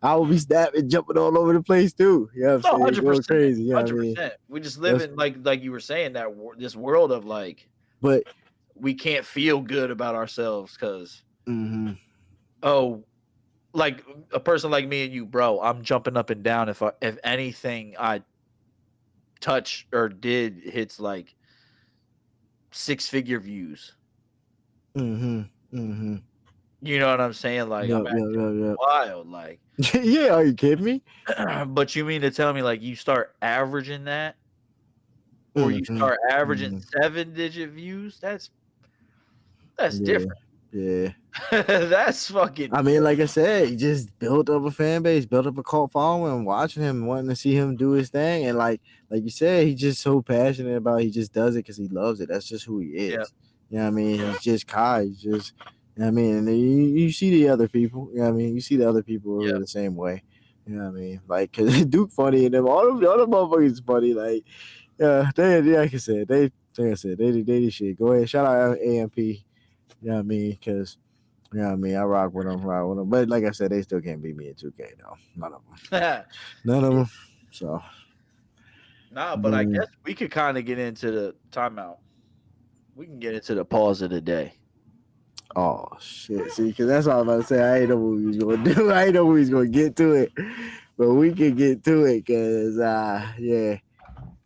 I would be snapping, jumping all over the place too. You know what I'm No, saying? Going 100%, crazy. You know what I mean? 100%. We just live in like you were saying that this world of like, but we can't feel good about ourselves because mm-hmm. Like a person like me and you, bro, I'm jumping up and down if anything I touch or did hits like 6-figure views. Mm-hmm. Mm-hmm. You know what I'm saying? Like I'm acting wild. Like yeah, are you kidding me? But you mean to tell me like you start averaging that, or you start averaging 7-digit views? That's different. Yeah. That's fucking. I mean, like I said, he just built up a fan base, built up a cult following, watching him, wanting to see him do his thing, and like you said, he's just so passionate about it. He just does it because he loves it. That's just who he is. Yeah. You know what I mean? He's just Kai. He's just, you know what I mean? And you see the other people. You know what I mean? You see the other people who are the same way. You know what I mean? Like, cause Duke funny and them, all the other motherfuckers funny. Like, they like I said, they did shit. Go ahead, shout out AMP. You know what I mean? Because. You know what I mean? I rock with them. But like I said, they still can't beat me in 2K, though. None of them. None of them. So. Nah, but I guess we could kind of get into the timeout. We can get into the pause of the day. Oh, shit. See, because that's all I'm about to say. I ain't know what we was going to do. I ain't know we was going to get to it. But we can get to it because, yeah.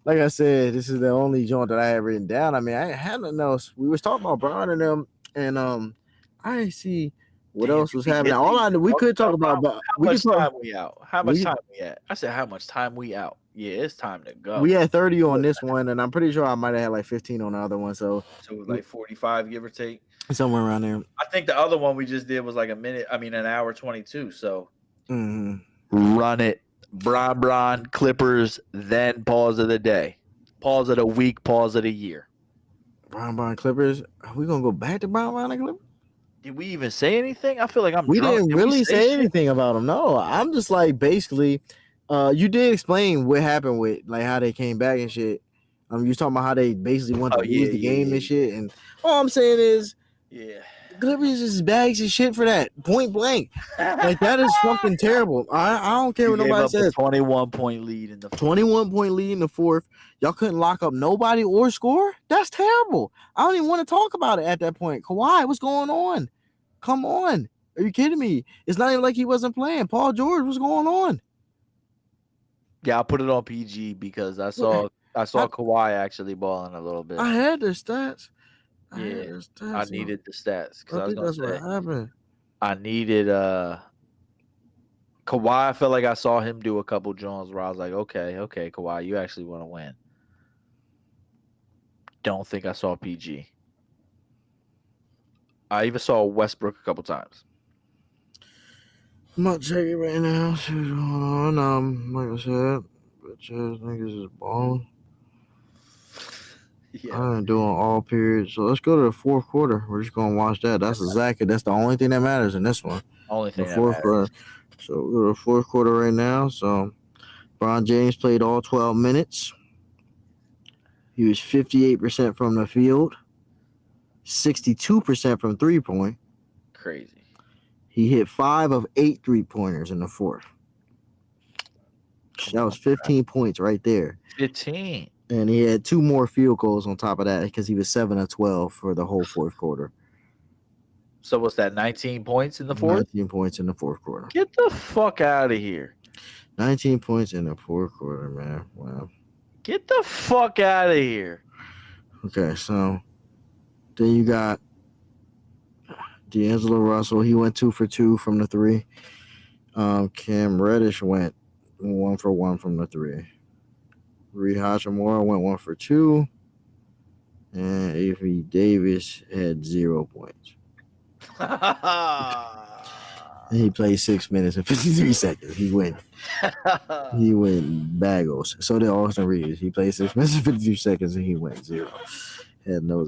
Like I said, this is the only joint that I had written down. I mean, I had nothing else. We was talking about Brian and them, and I didn't see what else was happening. All I knew, we could talk about, but how much time we out? How much time we at? I said, how much time we out? Yeah, it's time to go. We had 30 on this one, and I'm pretty sure I might have had like 15 on the other one. So like 45, give or take, somewhere around there. I think the other one we just did was like an hour 22. So run it, Bron Clippers. Then pause of the day, pause of the week, pause of the year. Bron Clippers. Are we gonna go back to Bron Clippers? Did we even say anything? I feel like we drunk. Didn't really say anything about them. No, I'm just like basically. You did explain what happened with like how they came back and shit. You was talking about how they basically want to lose the game and shit. And all I'm saying is, Clippers is bags of shit for that point blank. Like that is fucking terrible. I don't care what nobody says. 21-point lead in the 21-point lead in the fourth. Y'all couldn't lock up nobody or score. That's terrible. I don't even want to talk about it at that point. Kawhi, what's going on? Come on, are you kidding me? It's not even like he wasn't playing. Paul George, what's going on? Yeah, I put it on PG because I saw Kawhi actually balling a little bit. I had the stats. I needed the stats because I think that's what happened. I needed Kawhi. I felt like I saw him do a couple Jones where I was like, okay, Kawhi, you actually want to win. Don't think I saw PG. I even saw Westbrook a couple times. I'm not checking right now. See what's going on. Like I said, bitch ass niggas is balling. Yeah. I'm doing all periods. So let's go to the fourth quarter. We're just gonna watch that. That's exactly the only thing that matters in this one. Only thing the fourth quarter. So we're in the fourth quarter right now. So LeBron James played all 12 minutes. He was 58% from the field, 62% from 3-point. Crazy. He hit 5 of 8 3-pointers in the fourth. That was 15 points right there. 15. And he had 2 more field goals on top of that because he was 7 of 12 for the whole fourth quarter. So what's that, 19 points in the fourth? 19 points in the fourth quarter. Get the fuck out of here. 19 points in the fourth quarter, man. Wow. Get the fuck out of here. Okay, so then you got D'Angelo Russell. He went 2 for 2 from the 3. Cam Reddish went 1 for 1 from the 3. Reed Hachimura went 1 for 2. And Avery Davis had 0 points. And he played 6 minutes and 53 seconds. He went bagels. So did Austin Reeves. He played 6 minutes and 53 seconds and he went 0. Had no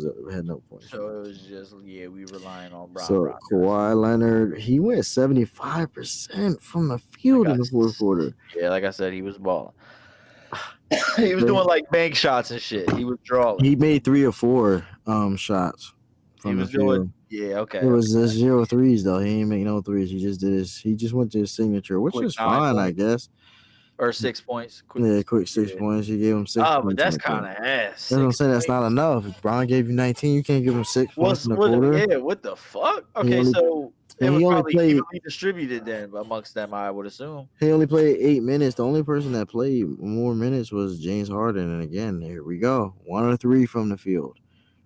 points. So it was just we relying on Brown. So Kawhi Leonard, he went 75% from the field in the fourth quarter. Yeah, like I said, he was balling. He was doing like bank shots and shit. He was drawing. He made 3 or 4 shots from the field. Yeah, okay. It was 0 threes though. He ain't make no threes. He just did his. He just went to his signature, which Quick is 9 fine, I points guess. or 6 points. Quick, Yeah, quick 6 yeah. points. He gave him 6 Oh, but points in that's the quarter. kind of ass. That's what I'm 6 saying. That's points. not enough. If Bron gave you 19, you can't give him 6 points in the quarter. Yeah, what the fuck? He Okay, only, so it and was he only probably played. evenly distributed then amongst them, I would assume. He only played 8 minutes. The only person that played more minutes was James Harden. And again, here we go. 103 from the field.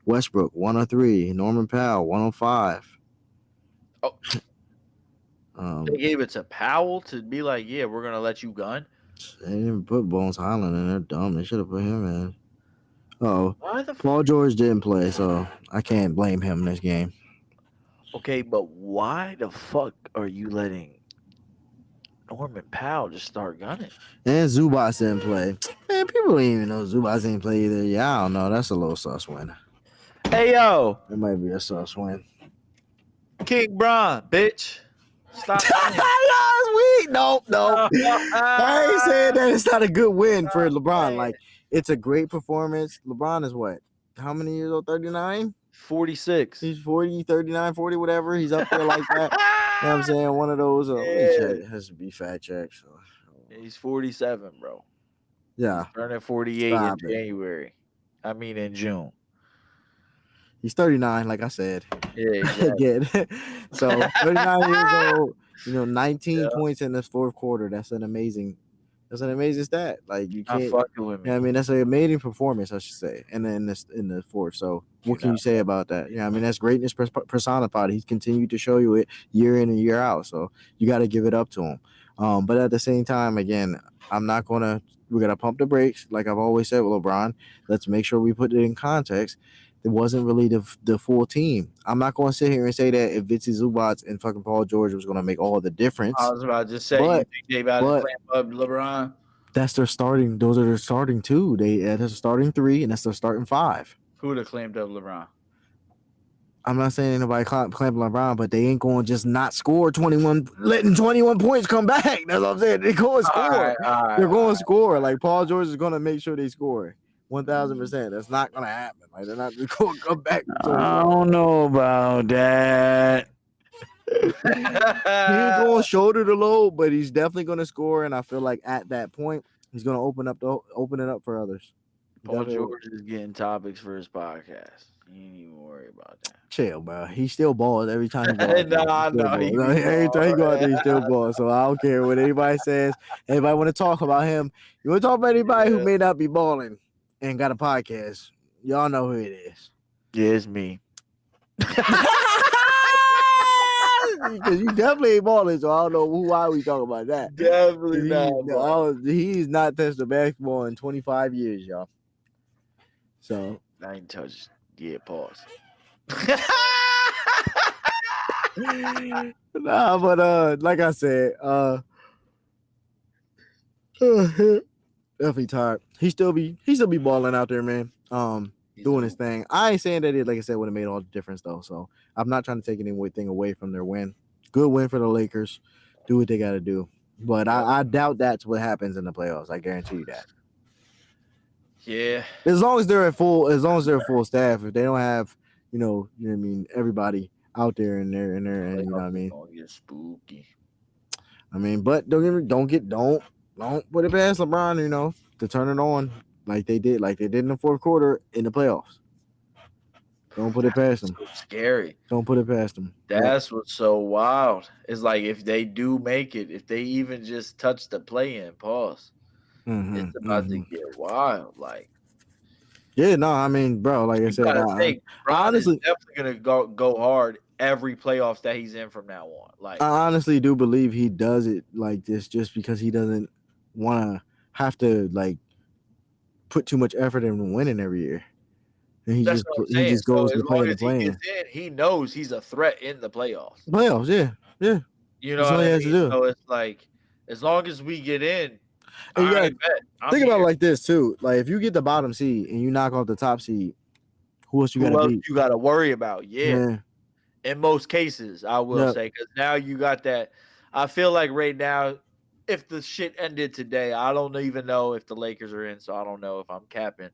Westbrook 103. Norman Powell 105. Oh, they gave it to Powell to be like, yeah, we're gonna let you gun. They didn't put Bones Highland in. They're dumb. They should have put him in. Oh, Why the Paul George didn't play, so I can't blame him in this game. Okay, but why the fuck are you letting Norman Powell just start gunning? And Zubats didn't play. Man, people don't even know Zubats didn't play either. Yeah, I don't know. That's a little sus win. Hey yo, It might be a sus win. King Bron, bitch. Stop. Nope. I ain't saying that it's not a good win for LeBron. Like, it's a great performance. LeBron is what? How many years old? 39? 46. He's 40, 39, 40, whatever. He's up there like that. You know what I'm saying? One of those. Let me check. It has to be fact check. So. He's 47, bro. Yeah. He's turning 48 in January. I mean, in June. He's 39, like I said. Yeah, exactly. So 39 years old, 19 points in this fourth quarter. That's an amazing stat. Like, you can't. Not fucking with me. I mean, that's an amazing performance, I should say. And then in the fourth. So what can you say about that? Yeah, I mean, that's greatness personified. He's continued to show you it year in and year out. So you got to give it up to him. But at the same time, again, we're gonna pump the brakes, like I've always said with LeBron. Let's make sure we put it in context. It wasn't really the full team. I'm not going to sit here and say that if Vitsy Zubats and fucking Paul George was going to make all the difference. I was about to say, you think they about to clamp up LeBron? That's their starting. Those are their starting two. That's their starting three, and that's their starting five. Who would have clamped up LeBron? I'm not saying anybody clamping LeBron, but they ain't going to just not score 21, letting 21 points come back. That's what I'm saying. They're going to score. They're going to score. Like, Paul George is going to make sure they score. 1,000%. That's not going to happen. Like, they're not going to come back. I don't know about that. He's going to shoulder the load, but he's definitely going to score. And I feel like at that point, he's going to open it up for others. Paul George is getting topics for his podcast. You ain't even worry about that. Chill, bro. He still balls every time he goes out there. Every time he go out there, he still balls. So I don't care what anybody says. Anybody want to talk about him? You want to talk about anybody who may not be balling and got a podcast? Y'all know who it is. Yeah, it's me. Because you definitely ain't balling, so I don't know why we talking about that. Definitely not. He's not touched the basketball in 25 years, y'all. So I ain't touched. Yeah, pause. Nah, but like I said, definitely tired. He still be balling out there, man. Doing his thing. I ain't saying that it, like I said, would have made all the difference though. So I'm not trying to take anything away from their win. Good win for the Lakers. Do what they got to do. But I doubt that's what happens in the playoffs. I guarantee you that. Yeah. As long as they're full staff, if they don't have, you know what I mean, everybody out there and you know what I mean. Don't get spooky. I mean, but don't put it past LeBron, to turn it on like they did in the fourth quarter in the playoffs. Don't put it past them. So scary. Don't put it past them. That's what's so wild. It's like if they do make it, if they even just touch the play-in, pause. It's about to get wild. Like, yeah, no, I mean, bro, like I said, honestly, is definitely gonna go hard every playoffs that he's in from now on. Like, I honestly do believe he does it like this just because he doesn't want to have to like put too much effort in winning every year. And he just goes to play the play. He knows he's a threat in the playoffs. Yeah. You know what I mean? So it's like, as long as we get in, think about it like this too. Like, if you get the bottom seed and you knock off the top seed, who else you got to beat? You got to worry about? Yeah. In most cases, I will say, because now you got that. I feel like right now, if the shit ended today, I don't even know if the Lakers are in, so I don't know if I'm capping.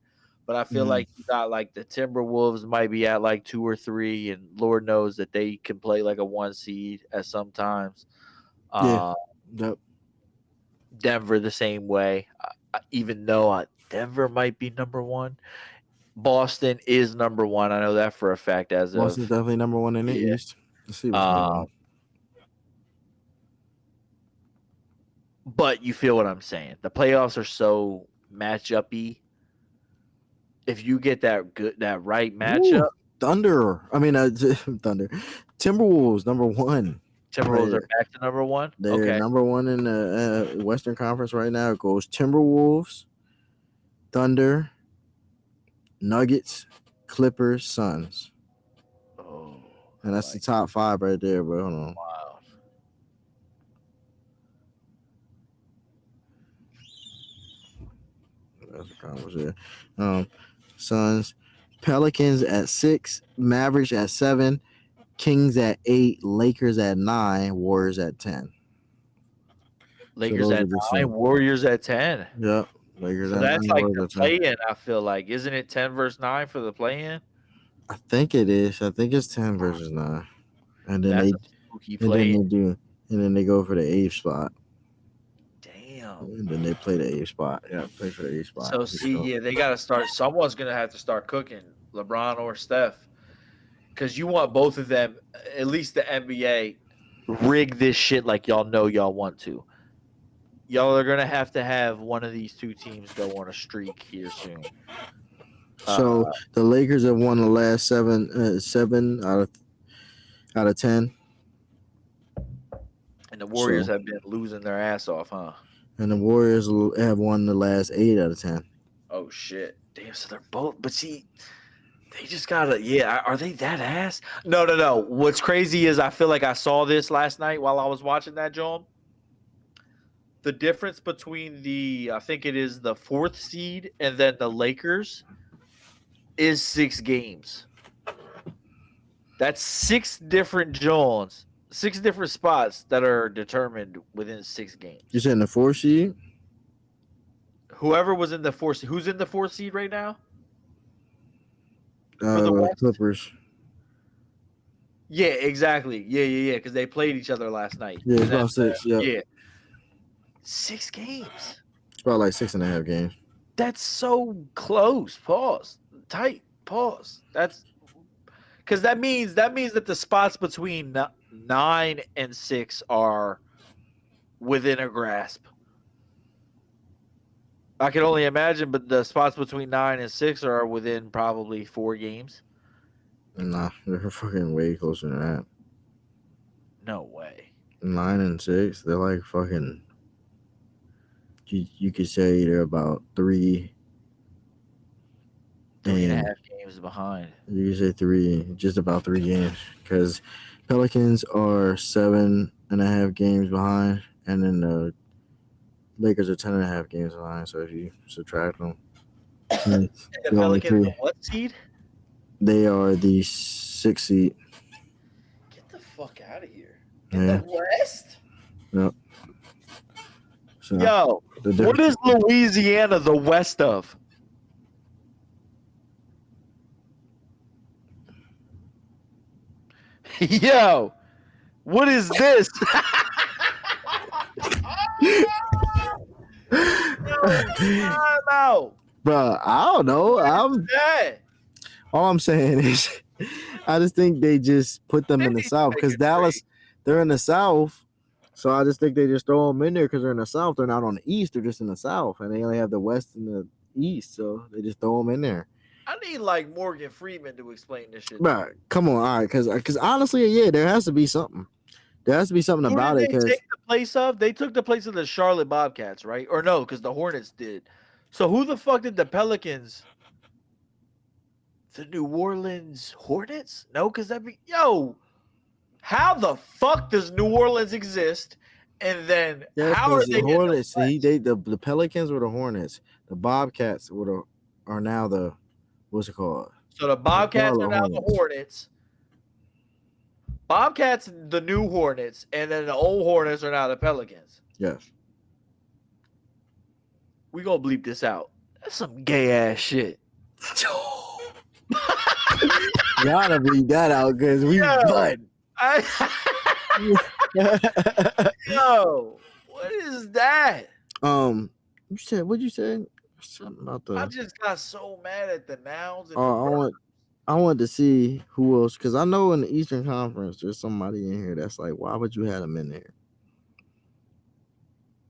But I feel like you got like the Timberwolves might be at like 2 or 3, and Lord knows that they can play like a 1 seed at some times. Yep. Denver the same way, even though Denver might be number 1. Boston is number 1. I know that for a fact. Boston's definitely number 1 in the East. Let's see what's going on. But you feel what I'm saying. The playoffs are so matchup-y. If you get that right matchup. Thunder. Timberwolves, number 1. Timberwolves are back to number 1? They're number 1 in the Western Conference right now. It goes Timberwolves, Thunder, Nuggets, Clippers, Suns. Oh. And that's the top 5 right there, bro. Hold on. Wow. That's the conference there. Suns, Pelicans at 6, Mavericks at 7, Kings at 8, Lakers at 9, Warriors at 10. Lakers at 9, Warriors at 10. Yep. Lakers so at that's 9, like Warriors the play-in, I feel like. Isn't it 10 versus 9 for the play-in? I think it is. I think it's 10 versus 9. And then they go for the 8th spot. Damn. And then they play the 8th spot. Yeah, play for the 8th spot. So they got to start. Someone's gonna have to start cooking, LeBron or Steph, because you want both of them. At least the NBA rig this shit like y'all know y'all want to. Y'all are gonna have to have one of these two teams go on a streak here soon. So the Lakers have won the last 7 out of 10. And the Warriors have been losing their ass off, huh? And the Warriors have won the last 8 out of 10. Oh, shit. Damn, so they're both... But see, they just gotta... Yeah, are they that ass? No. What's crazy is I feel like I saw this last night while I was watching that, John. The difference between I think it is the 4th seed and then the Lakers is 6 games. That's 6 different Johns. 6 different spots that are determined within 6 games. You said in the 4th seed? Whoever was in the 4th seed. Who's in the 4th seed right now? For the Clippers. Yeah, exactly. Yeah. Because they played each other last night. Yeah, it's about 6. Yeah. 6 games. It's about like 6.5 games. That's so close. Pause. Tight. Pause. That's because that means that the spots between 9 and 6 are within a grasp. I can only imagine, but the spots between 9 and 6 are within probably 4 games. Nah, they're fucking way closer than that. No way. 9 and 6, they're like fucking. You could say they're about 3. 3.5 games behind. You could say 3, just about 3 games, because Pelicans are 7.5 games behind, and then the Lakers are 10.5 games behind. So if you subtract them, and the Pelicans are what seed? They are the 6th seed. Get the fuck out of here! In the West? Yep. So, yo, what is Louisiana the west of? Yo, what is this? No. Bro, I don't know. All I'm saying is, I just think they just put them in the South because Dallas, they're in the South. So I just think they just throw them in there because they're in the South. They're not on the East. They're just in the South, and they only have the West and the East. So they just throw them in there. I need like Morgan Freeman to explain this shit. Bro, come on, all right, because honestly, yeah, there has to be something. There has to be something about it. They took the place of the Charlotte Bobcats, right? Or no, because the Hornets did. So who the fuck did the Pelicans? The New Orleans Hornets? No, because how the fuck does New Orleans exist? And then how are they the Hornets? The Pelicans were the Hornets. The Bobcats are now the what's it called? So the Bobcats are now the Hornets. Bobcats, the new Hornets, and then the old Hornets are now the Pelicans. Yes. We gonna bleep this out. That's some gay ass shit. Gotta bleed that out because we done. Yo, what is that? You said what you said? Something about the. I just got so mad at the nouns and I want to see who else because I know in the Eastern Conference there's somebody in here that's like, why would you have them in there?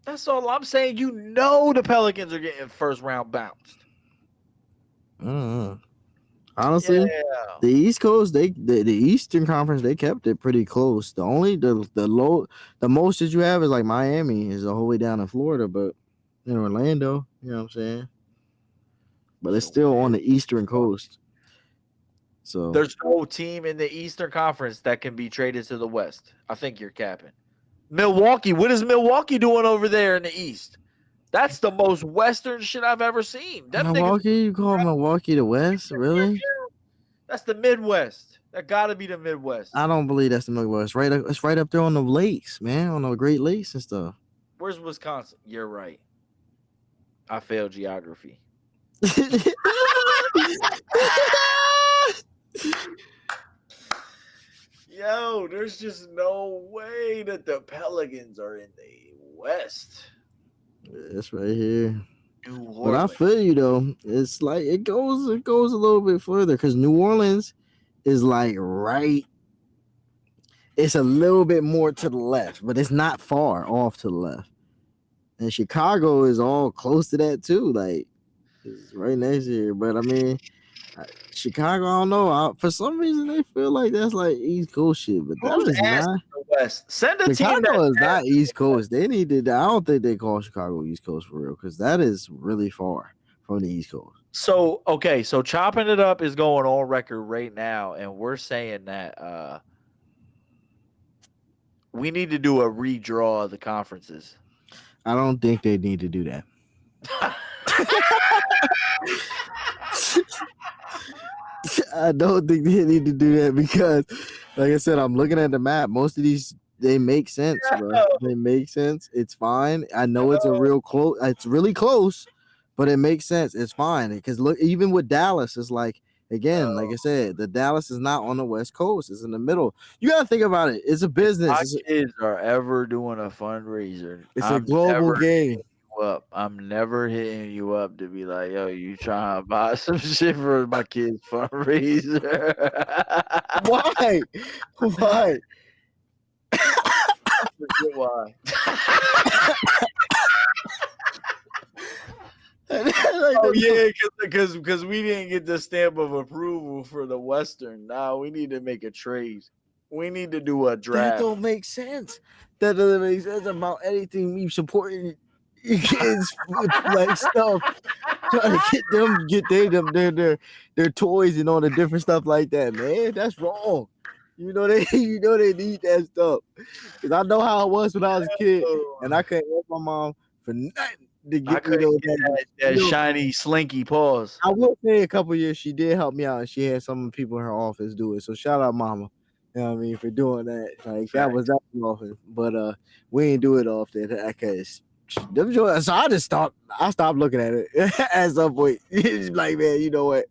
That's all I'm saying. You know the Pelicans are getting first round bounced. Honestly, the East Coast, the Eastern Conference, they kept it pretty close. The only the most that you have is like Miami is the whole way down in Florida, but in Orlando, you know what I'm saying? But it's still on the Eastern Coast. So there's no team in the Eastern Conference that can be traded to the West. I think you're capping. Milwaukee, what is Milwaukee doing over there in the East? That's the most Western shit I've ever seen. Milwaukee, you call Milwaukee the West? Really? That's the Midwest. That gotta be the Midwest. I don't believe that's the Midwest. It's right up there on the lakes, man, on the Great Lakes and stuff. Where's Wisconsin? You're right. I failed geography. Yo, there's just no way that the Pelicans are in the West. It's right here. But I feel you though. It's like it goes a little bit further because New Orleans is like right. It's a little bit more to the left, but it's not far off to the left. And Chicago is all close to that too. Like it's right next here. But I mean, Chicago, I don't know. For some reason, they feel like that's like East Coast shit, but that is not. The West. Send a Chicago team is not East Coast. They need to. I don't think they call Chicago East Coast for real because that is really far from the East Coast. So so Chopping It Up is going on record right now, and we're saying that we need to do a redraw of the conferences. I don't think they need to do that. I don't think they need to do that because, like I said, I'm looking at the map. Most of these, they make sense, bro. They make sense. It's fine. I know it's a real close. It's really close, but it makes sense. It's fine because look, even with Dallas, it's like again, like I said, the Dallas is not on the West Coast. It's in the middle. You gotta think about it. It's a business. My kids are ever doing a fundraiser. It's a global game. Up. I'm never hitting you up to be like, yo, you trying to buy some shit for my kids' fundraiser? Why? Why? I forget why. Oh yeah, because we didn't get the stamp of approval for the Western. Now we need to make a trade. We need to do a draft. That don't make sense. That doesn't make sense about anything. Me supporting kids with like stuff, trying to get their toys and all the different stuff like that, man. That's wrong. You know they need that stuff. Cause I know how it was when I was a kid, and I couldn't ask my mom for nothing to get me that shiny slinky paws. I will say a couple years she did help me out, and she had some people in her office do it. So shout out, mama. You know what I mean for doing that. Like that was often, but we ain't do it often. Cause so I stopped looking at it at some point. It's like, man, you know what?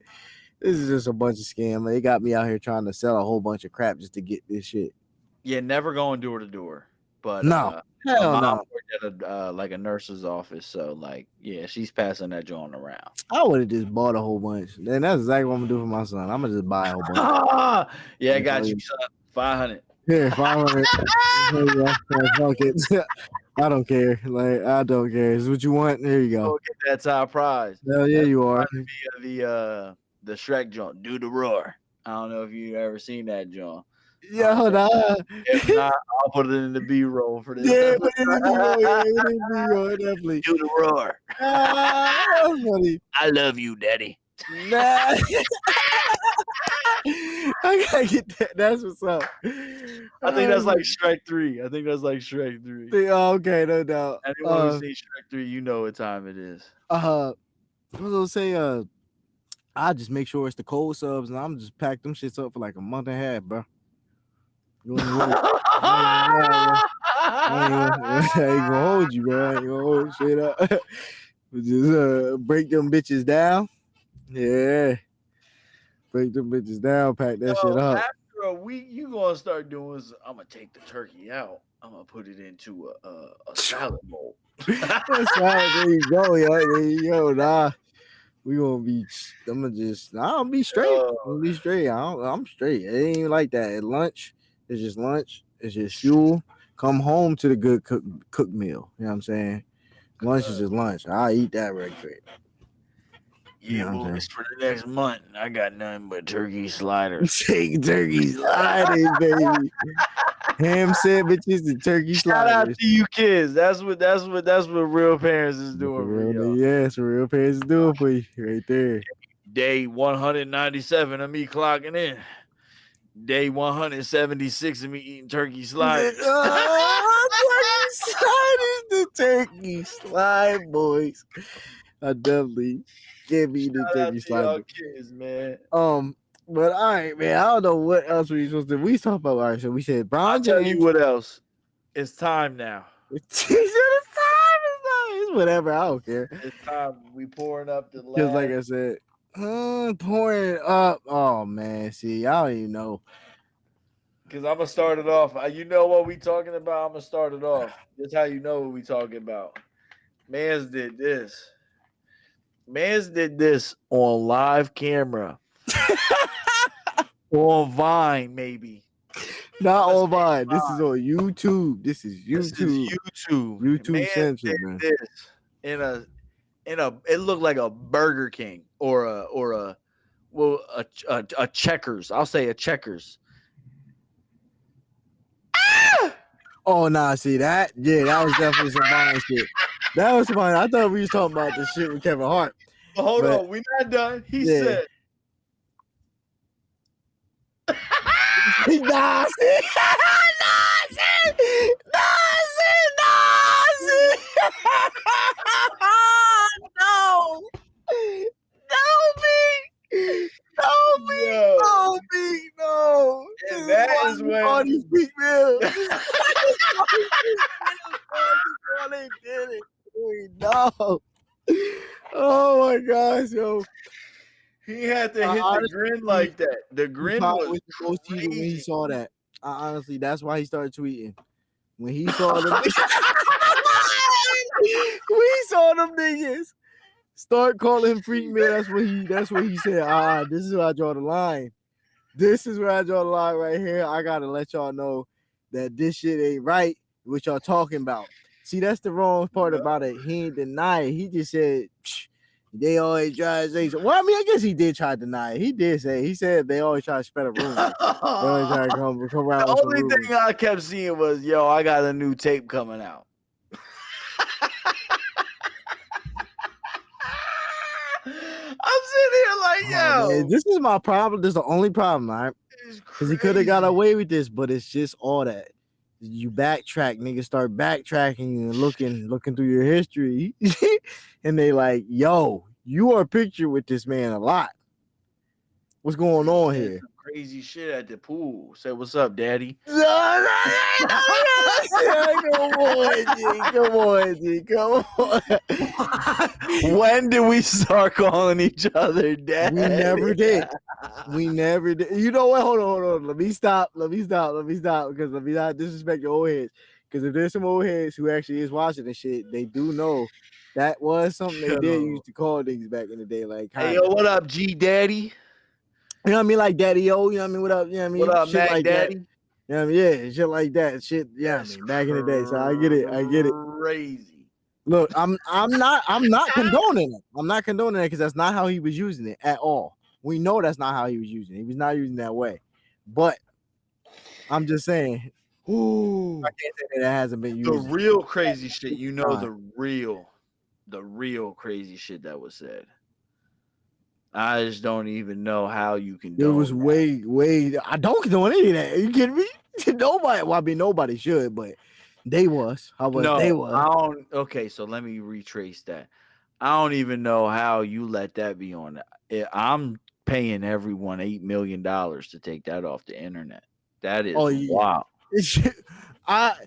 This is just a bunch of scam. They got me out here trying to sell a whole bunch of crap just to get this shit. Yeah, never going door to door. But no, hell no. Worked at like a nurse's office, so like, yeah, she's passing that joint around. I would have just bought a whole bunch. Then that's exactly what I'm gonna do for my son. I'm gonna just buy a whole bunch. Yeah, I got you, son. 500. Here, 500. Fuck it. I don't care. Like I don't care. Is what you want? There you go. Go get that top prize. Hell yeah, you are. The Shrek joint, Do the Roar. I don't know if you ever seen that joint. Yeah, hold on. If not, I'll put it in the B-roll for this. Yeah, put it in the B-roll, definitely. Do the Roar. That's funny. I love you, Daddy. Nah. I gotta get that. That's what's up. I think that's like Shrek 3. Okay, no doubt. Anyone who's seen Shrek 3, you know what time it is. I was gonna say, I just make sure it's the cold subs, and I'm just pack them shits up for like a month and a half, bro. I ain't gonna hold you, bro. I ain't gonna hold shit up. Just break them bitches down. Yeah. Break them bitches down, pack that shit up. After a week, you gonna start doing. I'm gonna take the turkey out. I'm gonna put it into a salad bowl. That's right. There you go, yo. There you go. Nah, we gonna be. I'll be straight. I'll be straight. I'm straight. It ain't even like that. At lunch, it's just lunch. It's just fuel. Come home to the good cook meal. You know what I'm saying? Lunch is just lunch. I'll eat that right quick. Yeah, boys, for the next month, I got nothing but turkey sliders. Take turkey sliders, baby. Ham sandwiches and turkey sliders. Shout out to you kids. That's what real parents is doing for you. Yeah, that's what real parents is doing for you right there. Day 197 of me clocking in. Day 176 of me eating turkey sliders. Turkey sliders, the turkey slide, boys. I definitely can't be the turkey slide. Kids, man. But all right, man. I don't know what else we supposed to. We talked about. All right, so we said Bron James. I'll tell you what else. It's time now. It's time. It's whatever. I don't care. It's time. We pouring up the last. Just like I said, pouring up. Oh man, see, I don't even know. Because I'm gonna start it off. You know what we talking about? I'm gonna start it off. That's how you know what we talking about. Mans did this. Mans did this on live camera. On Vine, maybe. Not on Vine. This is on YouTube. This is YouTube. YouTube censored, man. This in a it looked like a Burger King or a Checkers. I'll say a Checkers. Oh nah, see that? Yeah, that was definitely some Vine shit. That was fine. I thought we was talking about the shit with Kevin Hart. But hold on, we're not done. He said Nah, see. No, And that is when Meek Mill. They did it. No. Oh my gosh, yo. He had to hit the grin like that. The grin was crazy when he saw that. Honestly, that's why he started tweeting. When he saw them, we saw them niggas start calling him freak man. That's what he said. This is where I draw the line. This is where I draw the line right here. I gotta let y'all know that this shit ain't right. What y'all talking about? See, that's the wrong part about it. He ain't deny it. He just said they always try to say so. Well, I mean, I guess he did try to deny it. He said they always try to spread a rumor. They always try to come around. The only thing I kept seeing was, yo, I got a new tape coming out. I'm sitting here like, yo, man, this is my problem. This is the only problem, all right? Because he could have got away with this, but it's just all that. You backtrack, niggas start backtracking and looking through your history, and they like, yo, you are pictured with this man a lot. What's going on here? Some crazy shit at the pool. Say, what's up, daddy? Come on, G. Come on. When did we start calling each other dad? We never did. You know what? Hold on. Let me stop. Because let me not disrespect the old heads. Because if there's some old heads who actually is watching this shit, they do know that was something they did used to call things back in the day. Like, hey, yo, what up, G Daddy? You know what I mean? Like Daddy O, you know what I mean? What up? You know what I mean? What up, shit Mac like Daddy? That. You know what I mean? Yeah, shit like that. Shit, yeah, I mean, back in the day. So I get it. Crazy. Look, I'm not condoning it. I'm not condoning it because that's not how he was using it at all. We know that's not how he was using it. He was not using that way. But I'm just saying, I can't say that hasn't been used. The real crazy shit, you know, the real crazy shit that was said. I just don't even know how you can do it. It was way. I don't condone any of that. Are you kidding me? Nobody. Well, I mean, nobody should, but they was. They was. Okay, so let me retrace that. I don't even know how you let that be on. I'm paying everyone $8 million to take that off the internet. That is wow. That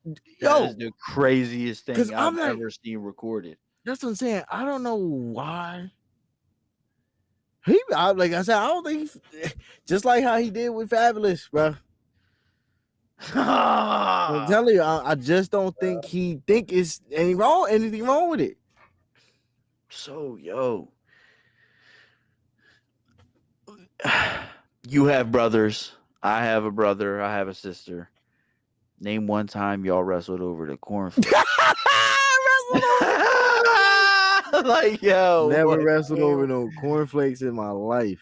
is the craziest thing I've ever seen recorded. That's what I'm saying. I don't know why Like I said, I don't think just like how he did with Fabulous, bro. I'm telling you, I just don't think he think it's anything wrong with it. So, yo, you have brothers. I have a brother. I have a sister. Name one time y'all wrestled over the cornflakes. Like, yo, Never wrestled over no cornflakes in my life.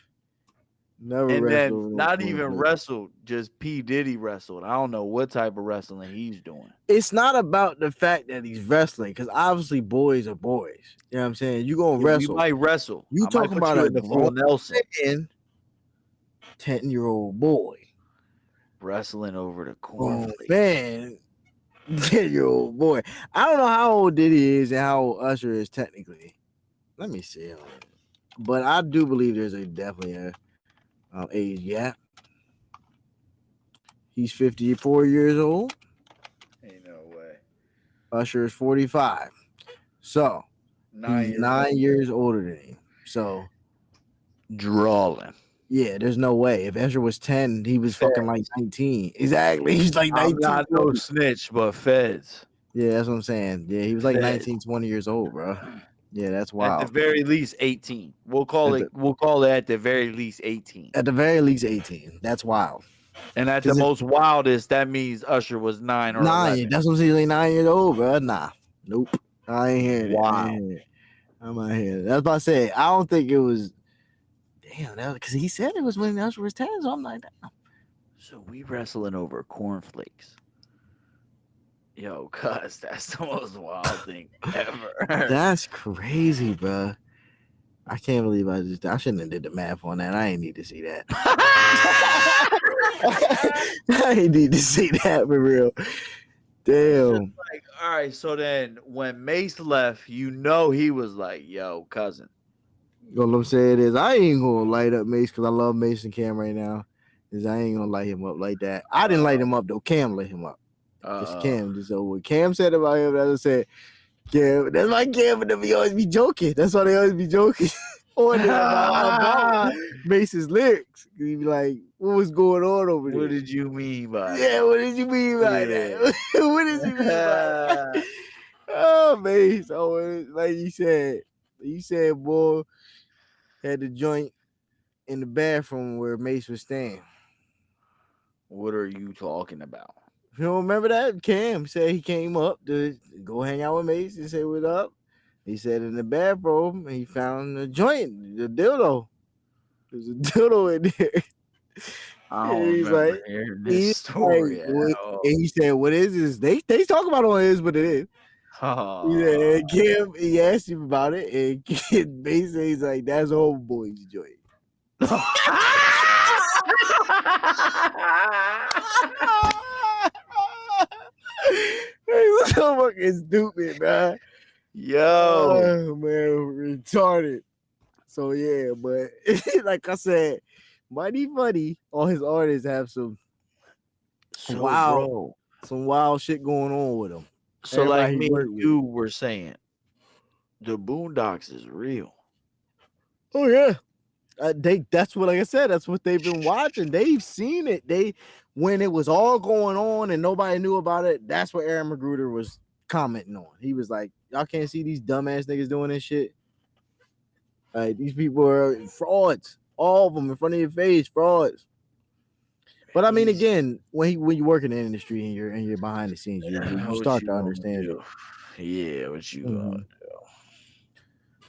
Never and wrestled then over no not even cornflakes. wrestled, just P. Diddy wrestled. I don't know what type of wrestling he's doing. It's not about the fact that he's wrestling, because obviously boys are boys. You know what I'm saying? You gonna wrestle. We might wrestle. You I talking might put about you a in the full Nelson 10-year-old boy wrestling over the cornflakes. Man, 10-year-old boy. I don't know how old Diddy is and how old Usher is technically. Let me see. But I do believe there's definitely a age gap. He's 54 years old. Ain't no way. Usher is 45. So he's 9 years older than him. So drawing. Yeah, there's no way. If Usher was 10, he was fucking like 19. Exactly. He's like 19. I'm not no snitch, but feds. Yeah, that's what I'm saying. Yeah, he was like 19, 20 years old, bro. Yeah, that's wild. At the very least 18. We'll call it at the very least 18. At the very least 18. That's wild. And at the most wildest, that means Usher was 9 or 11. That's what I'm saying. Like 9 years old, bro. Nah. Nope. I ain't hearing it. Wow. I'm not hearing it. That's what I said. I don't think it was. Damn, that because he said it was when Usher was 10, so I'm like, damn. So we wrestling over cornflakes. Yo, cuz that's the most wild thing ever. That's crazy, bro. I can't believe I shouldn't have did the math on that. I ain't need to see that. I ain't need to see that for real. Damn. Like, all right, so then when Mace left, you know he was like, yo, cousin. What I'm saying is I ain't gonna light up Mace because I love Mace and Cam right now. Is I ain't gonna light him up like that. I didn't light him up though. Cam lit him up. Just Cam. Just what Cam said about him, that's what I said. Cam, that's why Cam and them always be joking. That's why they always be joking. On there about Mace's lyrics. He be like, what was going on over there? What did you mean by that? Yeah, what did you mean by that? What did you mean by that? Oh, Mace. Oh, like you said, boy, had the joint in the bathroom where Mace was staying. What are you talking about? You don't remember that? Cam said he came up to go hang out with Mace and say what up. He said in the bathroom he found the joint, the dildo. There's a dildo in there. I don't remember hearing this story. And he said, "What is this?" They talk about it on his, but it is. Yeah, Kim, he asked him about it, and Kim basically he's like, "That's old boy's joint." He was so fucking stupid, man. Yo, man, retarded. So yeah, but like I said, Mighty Funny, all his artists have some wild shit going on with them. So like me and you were saying, the Boondocks is real. Oh yeah. That's what, like I said, that's what they've been watching. They've seen it. When it was all going on and nobody knew about it, that's what Aaron Magruder was commenting on. He was like, y'all can't see these dumbass niggas doing this shit. These people are frauds. All of them in front of your face, frauds. But I mean, again, when you work in the industry and you're behind the scenes, you start to understand it. Yeah, what you gonna do?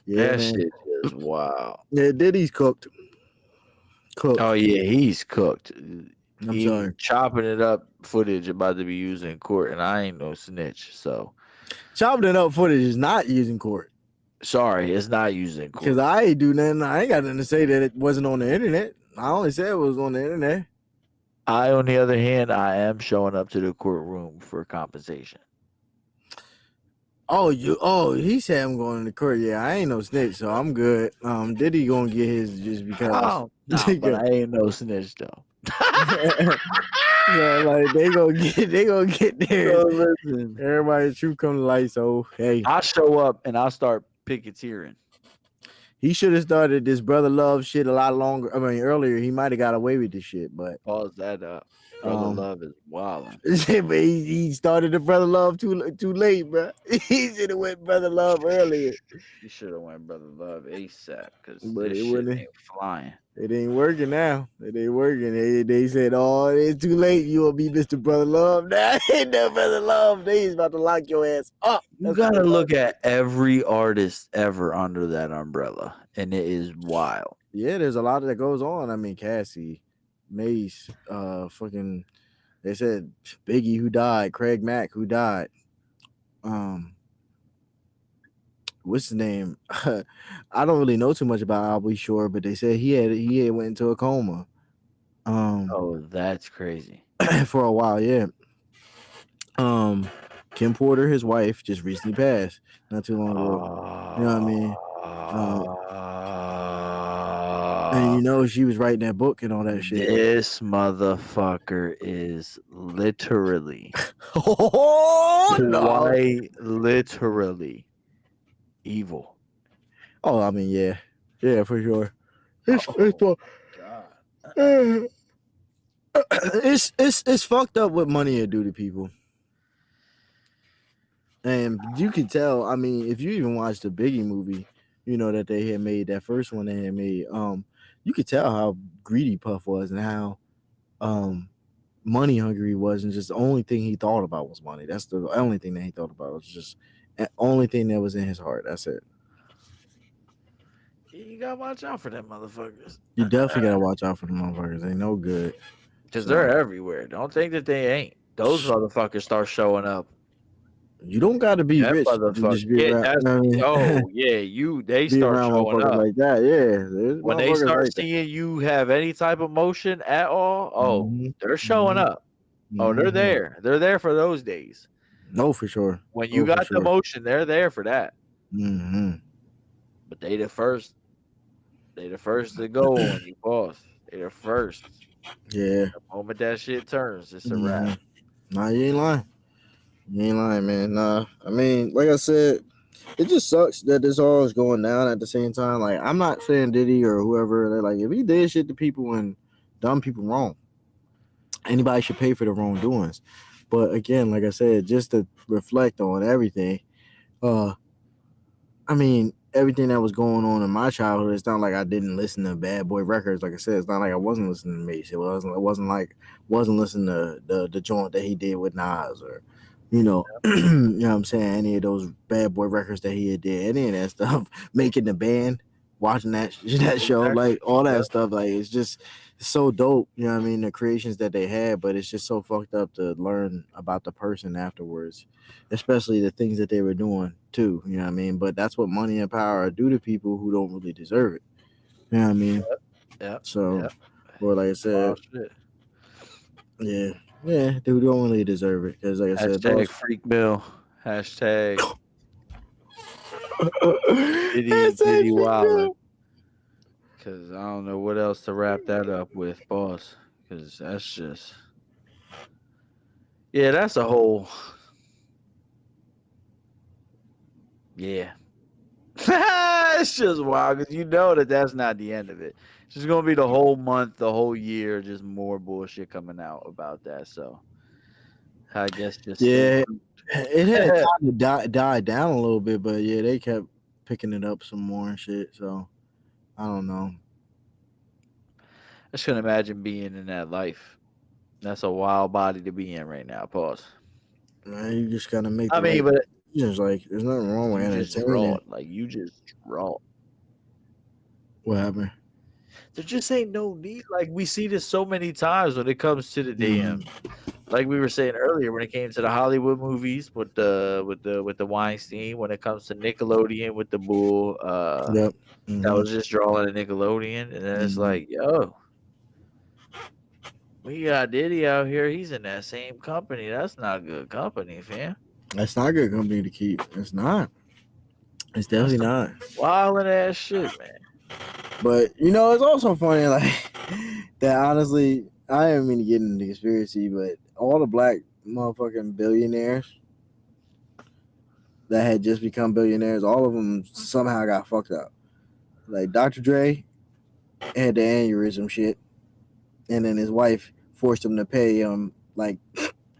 Yeah, that shit is wild. Yeah, Diddy's cooked. Oh yeah, he's cooked. I'm sorry. Chopping It Up footage about to be used in court, and I ain't no snitch. So Chopping It Up footage is not used in court. Sorry, it's not used in court. Because I ain't do nothing. I ain't got nothing to say that it wasn't on the internet. I only said it was on the internet. I, on the other hand, I am showing up to the courtroom for compensation. He said I'm going to court. Yeah, I ain't no snitch, so I'm good. Diddy gonna get his just because. Oh, no, but I ain't no snitch though. Yeah, like they gonna get there. So listen, everybody true come to light. So hey, I show up and I start picketeering. He should have started this brother love shit a lot longer. I mean, earlier he might have got away with this shit, but Pause that up. Brother Love is wilding. but he started the brother love too late, bro. He should have went brother love earlier, He should have went Brother Love ASAP because but this it shit wouldn't. ain't flying. It ain't working now. It ain't working. They said, "Oh, it's too late. You will be Mr. Brother Love now." Ain't no Brother Love. They's about to lock your ass up. You gotta look at every artist ever under that umbrella, and it is wild. Yeah, there's a lot that goes on. I mean, Cassie, Mace, fucking. They said Biggie who died, Craig Mack who died. What's his name? I don't really know too much about I'll Be Sure, but they said he had went into a coma. Oh, that's crazy. For a while, yeah. Kim Porter, his wife, just recently passed not too long ago. You know what I mean? And you know she was writing that book and all that shit. This motherfucker is literally Oh no! quite literally evil. Oh, I mean, yeah, for sure. It's fucked up what money will do to people. And you can tell, I mean, if you even watch the Biggie movie, you know that they had made that first one they had made, you could tell how greedy Puff was and how money hungry he was, and just the only thing he thought about was money. That's the only thing that he thought about, was just the only thing that was in his heart. That's it. You gotta watch out for them motherfuckers. You definitely gotta watch out for the motherfuckers. They no good. Because they're everywhere. Don't think that they ain't. Those motherfuckers start showing up. You don't got to be rich to just be around. Oh yeah, they start showing up like that. Yeah, when they start seeing you have any type of motion at all. Oh, they're showing up. Oh, they're there. They're there for those days. No, for sure. When you got the motion, they're there for that. But they the first. They the first to go when you pause. They the first. Yeah. The moment that shit turns, it's a wrap. Nah, you ain't lying. You ain't lying, man. Nah, I mean, like I said, it just sucks that this all is going down at the same time. Like, I'm not saying Diddy or whoever, they're like, if he did shit to people and done people wrong, anybody should pay for the wrongdoings. But again, like I said, just to reflect on everything, I mean, everything that was going on in my childhood, it's not like I didn't listen to Bad Boy records. Like I said, it's not like I wasn't listening to Mace. It wasn't like wasn't listening to the joint that he did with Nas, or you know, you know what I'm saying, any of those Bad Boy records that he did, any of that stuff, making the band, watching that show, like all that stuff, like it's just so dope. You know what I mean? The creations that they had, but it's just so fucked up to learn about the person afterwards, especially the things that they were doing too. You know what I mean? But that's what money and power do to people who don't really deserve it. You know what I mean? Yeah. So, or like I said, yeah, dude don't really deserve it, because like I said, hashtag Freak Mill. Hashtag Diddy Wilder. Because I don't know what else to wrap that up with, boss. Because that's just, yeah, that's a whole, yeah. It's just wild, because you know that's not the end of it. It's just going to be the whole month, the whole year, just more bullshit coming out about that. So I guess just it had time to die down a little bit, but yeah, they kept picking it up some more and shit. So I don't know. I just couldn't imagine being in that life. That's a wild body to be in right now. Pause. Man, you just gotta make. I mean, but just like there's nothing wrong with entertaining. Like you just raw. What happened? There just ain't no need. Like we see this so many times when it comes to the damn. Like we were saying earlier, when it came to the Hollywood movies with the Weinstein, when it comes to Nickelodeon with the bull, that was just drawing a Nickelodeon, and then it's like, yo, we got Diddy out here. He's in that same company. That's not good company, fam. That's not good company to keep. It's not. It's definitely not. Wildin' ass shit, man. But you know, it's also funny, like that. Honestly, I didn't mean to get into the conspiracy, but all the black motherfucking billionaires that had just become billionaires, all of them somehow got fucked up. Like Dr. Dre had the aneurysm shit, and then his wife forced him to pay him like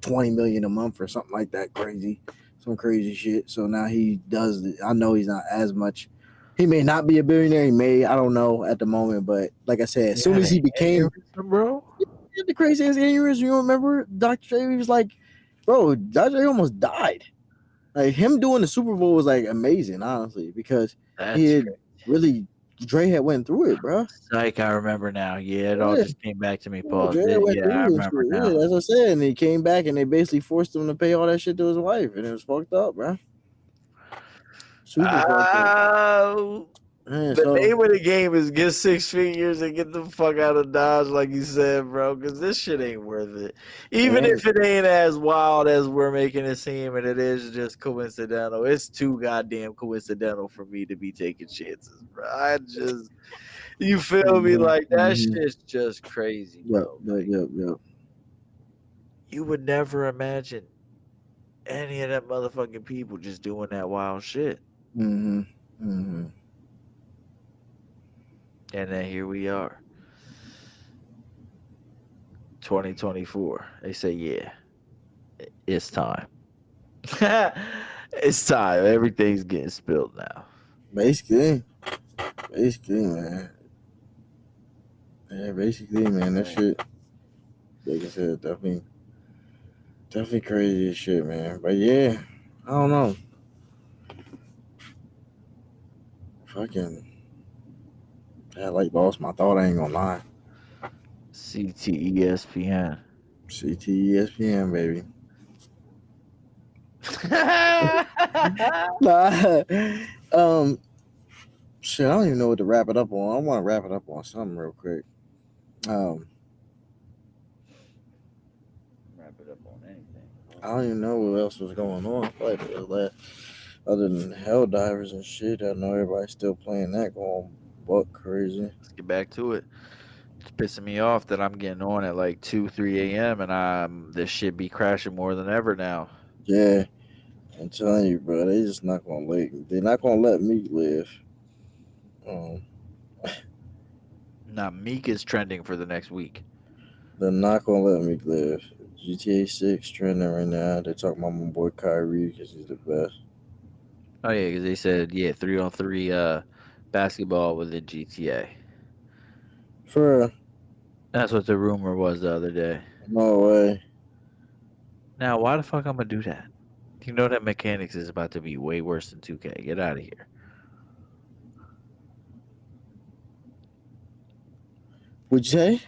20 million a month or something like that. Crazy, some crazy shit. So now he does. I know he's not as much. He may not be a billionaire. He may. I don't know at the moment. But like I said, as soon as he became bro. the craziest aneurysm, you remember Dr. Dre? He was like, bro, Dr. Dre almost died. Like him doing the Super Bowl was like amazing, honestly, because he That's had crazy. really Dre had went through it, bro. Psych, I remember now. Yeah, it all Yeah, just came back to me. yeah, Pause. Dre had went Yeah, I through this remember shit. now. Yeah, as I said, and he came back and they basically forced him to pay all that shit to his wife, and it was fucked up, bro. Super fucked up. Uh, Yeah, the so name of the game is get 6 figures and get the fuck out of Dodge, like you said, bro, because this shit ain't worth it. Even and if it ain't as wild as we're making it seem, and it is just coincidental, it's too goddamn coincidental for me to be taking chances, bro. You feel me? Like, that shit's just crazy, yep, bro. yep, Like, yep, yep. you would never imagine any of that motherfucking people just doing that wild shit. Mm-hmm. Mm-hmm. And then here we are, 2024. They say, yeah, it's time. It's time. Everything's getting spilled now. Basically, man. Yeah, basically, man. That shit, like I said, definitely crazy as shit, man. But yeah, I don't know. Fucking, I like lost my thought. I ain't gonna lie. CTESPN. CTESPN, baby. Nah, um, shit. I don't even know what to wrap it up on. I want to wrap it up on something real quick. Um, Wrap it up on anything. I don't even know what else was going on. Like other than hell divers and shit, I know everybody's still playing that, going buck crazy. Let's get back to it. It's pissing me off that I'm getting on at like 2, 3 a.m. and this shit be crashing more than ever now. Yeah, I'm telling you, bro. They just not gonna let. They're not gonna let me live. Um, Now, Meek is trending for the next week. they're not gonna let me live. GTA 6 trending right now. They're talking about my boy Kyrie because he's the best. Oh, yeah, because they said, yeah, 3-on-3 basketball within GTA. For That's what the rumor was the other day. no way. Now, why the fuck I'm going to do that? You know that mechanics is about to be way worse than 2K. Get out of here. Would you say?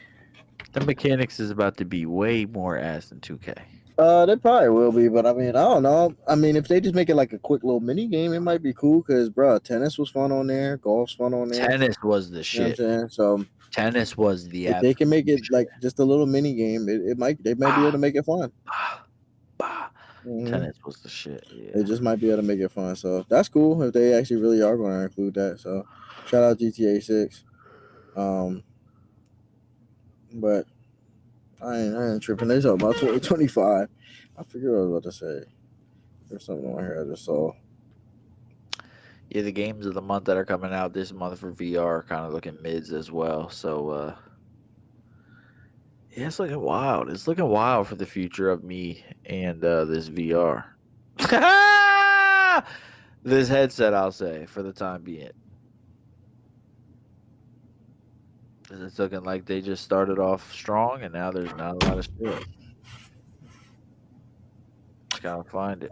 The mechanics is about to be way more ass than 2K. They probably will be, but I mean, I don't know. I mean, if they just make it like a quick little mini game, it might be cool. Cause, bro, tennis was fun on there, golf's fun on there. Tennis was the You know what I'm shit. saying? So Tennis was the if they can absolute make it shit. like just a little mini game, they might be able Bah, to make it fun. bah, bah. Hmm. Tennis was the shit. They Yeah. just might be able to make it fun. So that's cool if they actually really are going to include that. So shout out GTA 6. Um, but I ain't tripping. They talking about 2025. I forget what I was about to say. There's something on here I just saw. Yeah, the games of the month that are coming out this month for VR are kind of looking mids as well. So, yeah, it's looking wild. It's looking wild for the future of me and this VR. This headset, I'll say, for the time being. 'Cause it's looking like they just started off strong and now there's not a lot of shit. Just gotta find it.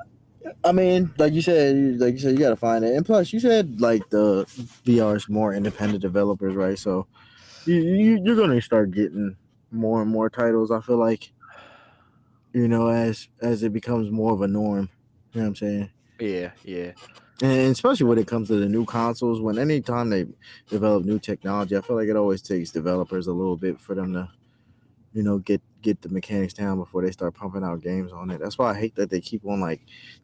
I mean, like you said, you got to find it. And plus, you said like the VR is more independent developers, right? So you're going to start getting more and more titles. I feel like as it becomes more of a norm. You know what I'm saying? Yeah, yeah. And especially when it comes to the new consoles, when anytime they develop new technology, I feel like it always takes developers a little bit for them to, get the mechanics down before they start pumping out games on it. That's why I hate that they keep on like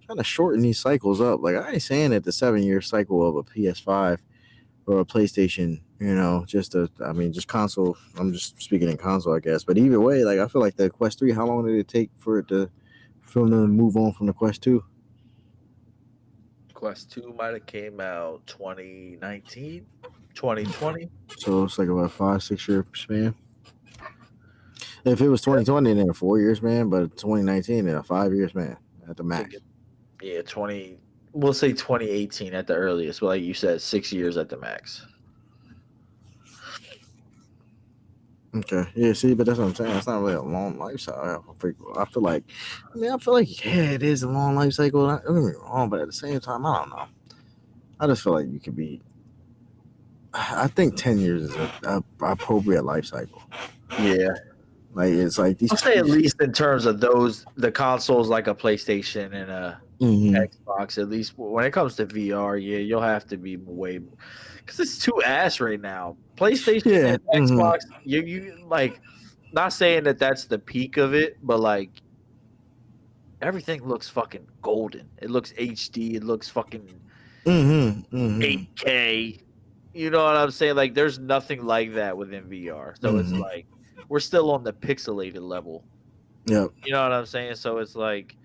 trying to shorten these cycles up. Like I ain't saying that the 7 year cycle of a PS5 or a PlayStation, just console. I'm just speaking in console, I guess. But either way, like I feel like the Quest 3, how long did it take for them to move on from the Quest 2? Quest 2 might have came out 2019. 2020. So it's like about 5-6 year span. If it was 2020, then 4 years, man. But 2019, then a 5 years, man, at the max. Yeah, 20. We'll say 2018 at the earliest. But like you said, 6 years at the max. Okay, yeah. See, but that's what I'm saying. It's not really a long life cycle. I feel like, yeah, it is a long life cycle. Don't get me wrong, but at the same time, I don't know. I just feel like you could be. I think 10 years is a appropriate life cycle. Yeah. Like it's like these. I'll say at least in terms of the consoles like a PlayStation and a Xbox. At least when it comes to VR, yeah, you'll have to be way because it's too ass right now. PlayStation and Xbox, you like not saying that that's the peak of it, but like everything looks fucking golden. It looks HD. It looks fucking 8K. You know what I'm saying? Like there's nothing like that within VR. So it's like we're still on the pixelated level. Yep. You know what I'm saying? So it's like,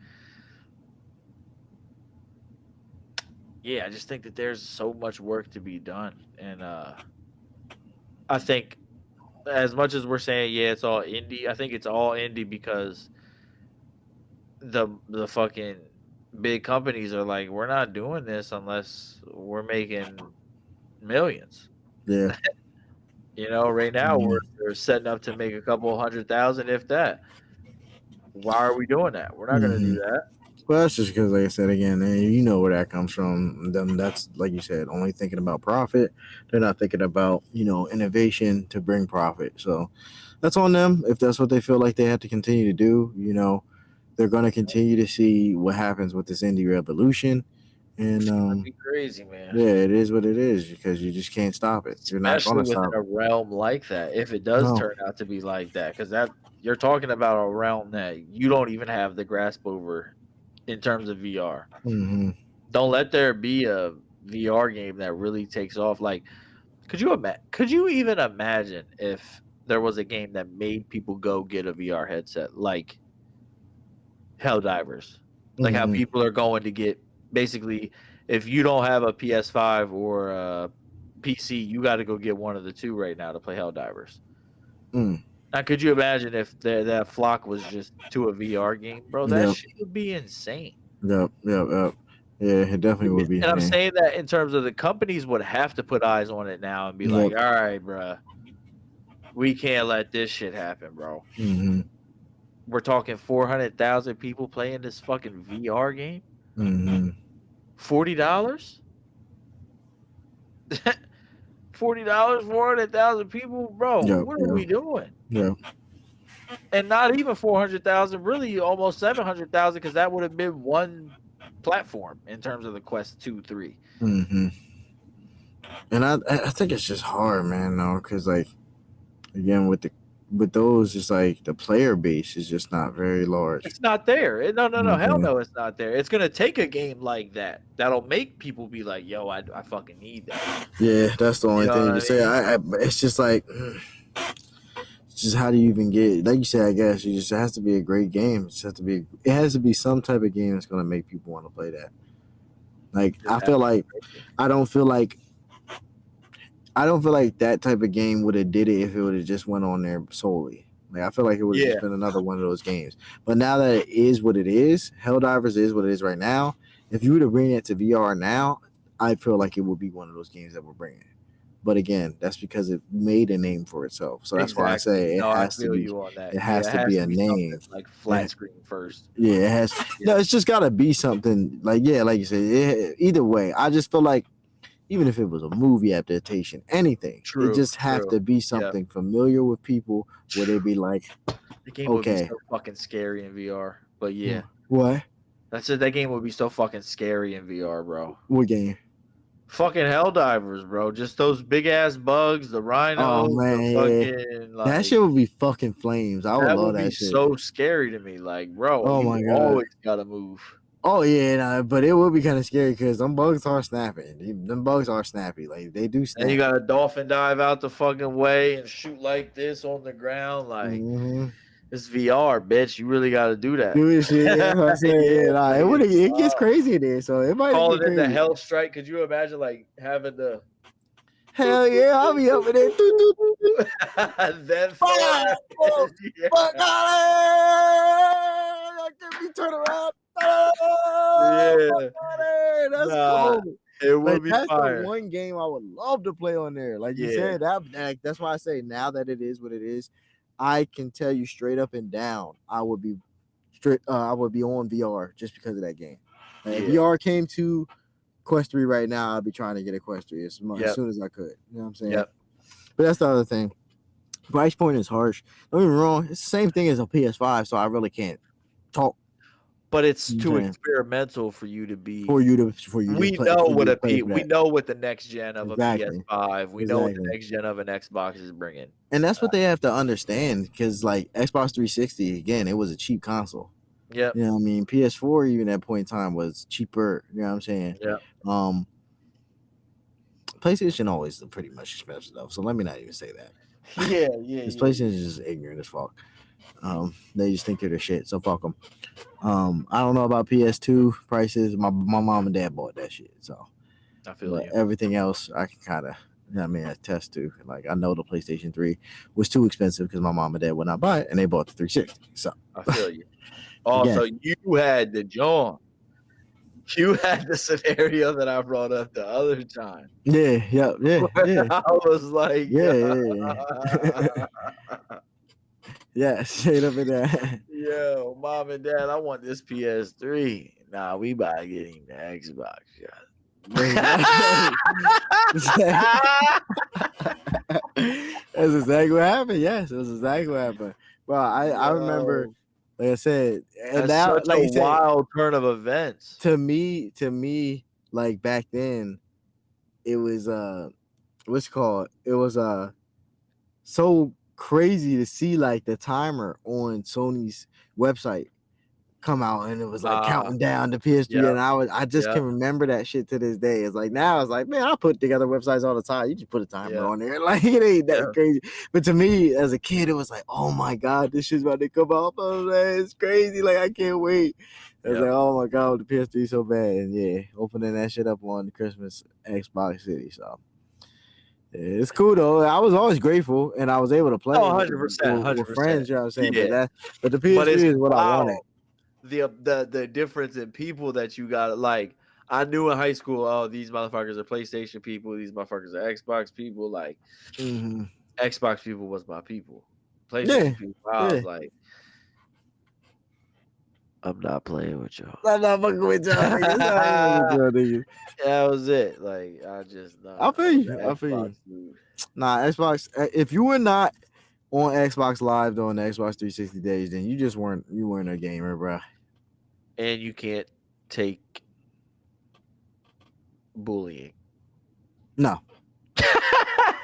yeah, I just think that there's so much work to be done. And I think as much as we're saying, yeah, it's all indie, I think it's all indie because the fucking big companies are like, we're not doing this unless we're making millions. Yeah. You know, right now we're setting up to make a couple 100,000, if that. Why are we doing that? We're not going to do that. Well, that's just because, like I said again, you know where that comes from. Them, that's like you said, only thinking about profit. They're not thinking about innovation to bring profit. So that's on them. If that's what they feel like they have to continue to do, they're going to continue to see what happens with this indie revolution. And That'd be crazy, man. Yeah, it is what it is because you just can't stop it. You're not going to stop within a realm like that. If it does turn out to be like that, because that you're talking about a realm that you don't even have the grasp over in terms of VR. Don't let there be a VR game that really takes off. Like, could you even imagine if there was a game that made people go get a VR headset, like Helldivers? Like how people are going to get basically, if you don't have a PS5 or a PC, you got to go get one of the two right now to play Helldivers. Now, could you imagine if that flock was just to a VR game, bro? That shit would be insane. Yep. Yeah, it definitely would be. And I'm saying that in terms of the companies would have to put eyes on it now and be like, all right, bro, we can't let this shit happen, bro. We're talking 400,000 people playing this fucking VR game. $40? $40, 400,000 people, bro. What are we doing? Yeah. And not even 400,000, really almost 700,000, because that would have been one platform in terms of the Quest 2, 3. And I think it's just hard, man, though, because like again with those, it's like the player base is just not very large. It's not there. No, hell no, it's not there. It's gonna take a game like that that'll make people be like, "Yo, I fucking need that." Yeah, that's the only thing to say. It's just like, it's just how do you even get? Like you said, I guess it has to be a great game. It has to be some type of game that's gonna make people want to play that. Like I don't feel like that type of game would have did it if it would have just went on there solely. Like I feel like it would have just been another one of those games. But now that it is what it is, Helldivers is what it is right now. If you were to bring it to VR now, I feel like it would be one of those games that we're bringing. But again, that's because it made a name for itself. So that's why I say it has to be. It has to be a name, like flat screen first. Yeah, it has. No, it's just got to be something like like you said. Either way, I just feel like even if it was a movie adaptation, anything, it just have to be something familiar with people where they be like, the game would be so fucking scary in VR. But yeah, what? That's it. That game would be so fucking scary in VR, bro. What game? Fucking Helldivers, bro. Just those big ass bugs, the rhinos. Oh man, that shit would be fucking flames. I would love that shit. So scary to me, like, bro. Oh my god, always gotta move. Oh yeah, but it would be kind of scary because them bugs are snapping. Them bugs are snappy, like they do snap. And you got a dolphin dive out the fucking way and shoot like this on the ground, like. It's VR, bitch. You really got to do that. It gets crazy in there, so it might call it in the hell strike. Could you imagine like having to Hell yeah, I'll be up in there. Doo, doo, doo, Then throw fire, it. oh, Yeah. fuck out of here. Turn around. Oh, fuck Yeah. out of here. That's Nah, cold. it Like would be that's the fire. one game I would love to play on there. Like you Yeah. said, that's why I say now that it is what it is, I can tell you straight up and down, I would be I would be on VR just because of that game. Like, if Yeah. VR came to Quest 3 right now, I'd be trying to get a Quest 3 as Yep. soon as I could. You know what I'm saying? Yep. But that's the other thing. Price point is harsh. Don't get me wrong. It's the same thing as a PS5, so I really can't talk. But it's You know too what I'm saying? experimental for you to be. For you to We play know for you what to play for we that. know what the next gen of a Exactly. PS5. We know what the Exactly. next gen of an Xbox is bringing. And that's what they have to understand, because like Xbox 360, again, it was a cheap console. Yep. You know what I mean? PS4, even at that point in time, was cheaper. You know what I'm saying? Yeah. PlayStation always pretty much expensive though, so let me not even say that. Yeah. This PlayStation is just ignorant as fuck. They just think they're the shit, so fuck them. I don't know about PS2 prices. My mom and dad bought that shit, so I feel but you. everything else I can kind of, attest to. Like I know the PlayStation 3 was too expensive because my mom and dad would not buy it, and they bought the 360. So I feel you. Also, you had the John. You had the scenario that I brought up the other time. yeah. I was like, Yeah. Yeah, straight up in there. yo, mom and dad, I want this PS3. Nah, we about getting the Xbox. That's exactly what happened. Yes, it was exactly what happened. Well, I remember, like I said, and that's now, such like a you said, wild turn of events. to me, like back then, it was what's it called? It was so crazy to see like the timer on Sony's website come out, and it was like counting down to PS3, Yep, and I just yep. can remember that shit to this day. It's like now it's like, man, I put together websites all the time. You just put a timer on there, like it ain't that crazy. But to me as a kid, it was like, oh my god, this shit's about to come out. Oh man, it's crazy. Like I can't wait. I was like, oh my god, the PS3 so bad, and yeah, opening that shit up on the Christmas Xbox City. So yeah, it's cool though. I was always grateful, and I was able to play 100%, with friends. You know what I'm saying? Yeah. But the PS3 is what I wanted. The difference in people that you got, like I knew in high school, oh, these motherfuckers are PlayStation people, these motherfuckers are Xbox people. Like Xbox people was my people. PlayStation people, I was like, I'm not playing with y'all. I'm not fucking with y'all. Niggas. That was it. Like I just I feel you. Dude. Nah, Xbox. If you were not on Xbox Live during the Xbox 360 days, then you weren't a gamer, bro. And you can't take bullying. No.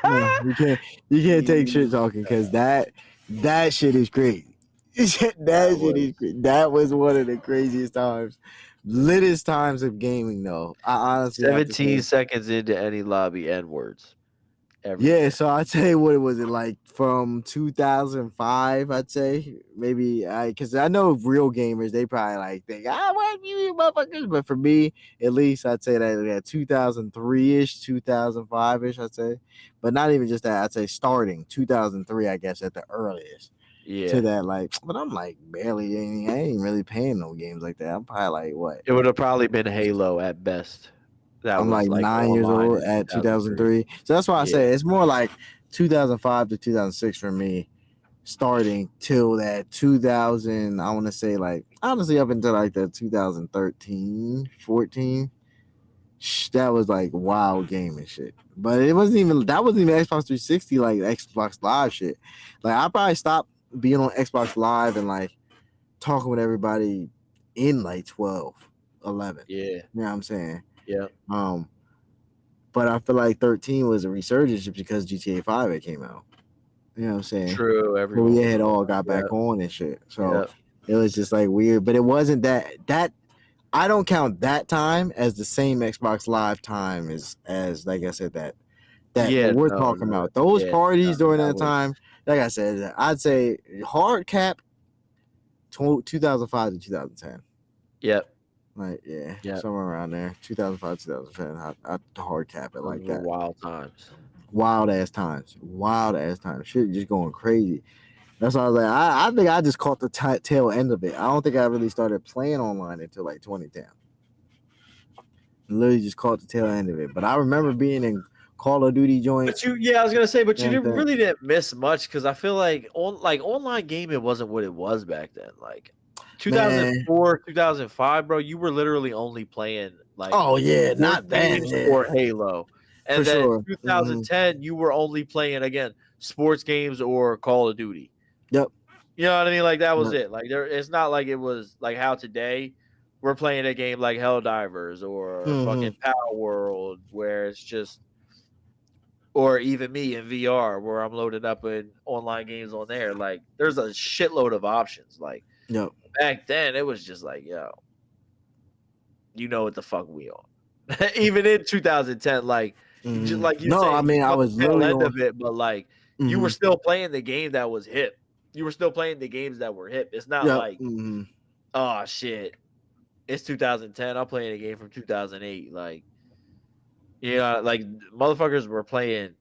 No, you can't take shit talking, because that shit is crazy. That shit is crazy. That was one of the craziest times, littest times of gaming though. I honestly 17 seconds into any lobby, N-words. Yeah, so I'd say, what was it, like from 2005? I'd say maybe, because I know real gamers, they probably like think, what you motherfuckers, but for me, at least, I'd say that 2003-ish, 2005-ish, I'd say, but not even just that. I'd say starting 2003, I guess, at the earliest. Yeah. To that, like, but I'm like barely, I ain't really paying no games like that. I'm probably like, what? It would have probably been Halo at best. I'm like 9 years old at 2003. So that's why I say it's more like 2005 to 2006 for me, starting till that 2000. I want to say, like, honestly, up until like the 2013, 14. That was like wild gaming shit. But that wasn't even Xbox 360, like Xbox Live shit. Like I probably stopped being on Xbox Live and like talking with everybody in like 12, 11. Yeah. You know what I'm saying? Yeah. But I feel like 13 was a resurgence because GTA 5 it came out. You know what I'm saying? True. Everyone we had all got back on and shit. So it was just like weird. But it wasn't that I don't count that time as the same Xbox Live time as like I said, that we're talking about. Those parties during that time, like I said, I'd say hard cap 2005 to 2010. Yep. Like, somewhere around there. 2005, 2010. I hard cap it like that. Wild times. Wild ass times. Shit just going crazy. That's why I was like, I think I just caught the tail end of it. I don't think I really started playing online until like 2010. Literally just caught the tail end of it. But I remember being in Call of Duty joints. But I was gonna say, but you and didn't that. really didn't miss much because I feel like online gaming wasn't what it was back then. Like Man. 2004, 2005, bro, you were literally only playing like Oh yeah, sports not then. games Yeah, or Halo. for And then sure. 2010, you were only playing again sports games or Call of Duty. Yep. You know what I mean? Like that was Yep. it. Like it's not like it was like how today we're playing a game like Helldivers or fucking Power World where it's just, or even me in VR where I'm loaded up in online games on there. Like there's a shitload of options. Like Yep. back then it was just like, yo, you know what the fuck we on. Even in 2010, like just like you No, I saying, you mean I caught was the tail literally end on. of it, but like you were still playing the game that was hip. You were still playing the games that were hip. It's not Yep. like, oh shit, it's 2010. I'm playing a game from 2008. Like, you know, like motherfuckers were playing